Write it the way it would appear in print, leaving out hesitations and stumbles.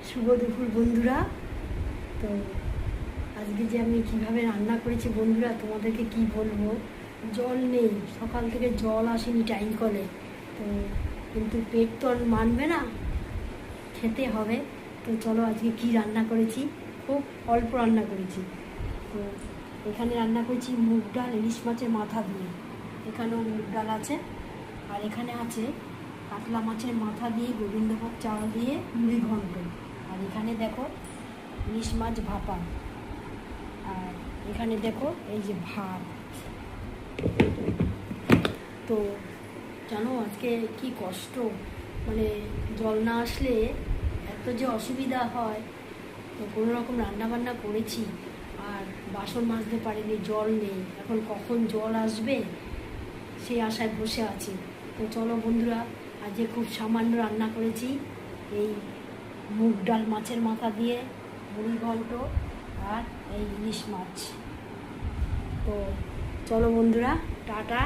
শুভ দুপুর বন্ধুরা। তো আজকে যে আমি কিভাবে রান্না করেছি বন্ধুরা তোমাদেরকে কি বলবো। জল নেই, সকাল থেকে জল আসেনি টাইম কলে, তো কিন্তু পেট তো আর মানবে না, খেতে হবে। তো চলো আজকে কি রান্না করেছি, খুব অল্প রান্না করেছি। তো এখানে রান্না করেছি মুগ ডাল ইলিশ মাছের মাথা দিয়ে, এখানেও মুগ ডাল আছে, আর এখানে আছে কাতলা মাছের মাথা দিয়ে গোবিন্দভোগ চাল দিয়ে মুড়ি ঘন্ট, আর এখানে দেখো ইলিশ মাছ ভাপা, আর এখানে দেখো এই যে ভাত। তো জানো আজকে কি কষ্ট, মানে জল না আসলে এত যে অসুবিধা হয়। তো কোনো রকম রান্নাবান্না করেছি, আর বাসন মাজতে পারিনি, জল নেই, এখন কখন জল আসবে সেই আশায় বসে আছি। তো চলো বন্ধুরা, আজকে খুব সামান্য রান্না করেছি, এই মুগ ডাল মাছের মাথা দিয়ে মুড়ি ঘন্ট আর এই ইলিশ মাছ। তো চলো বন্ধুরা, টাটা।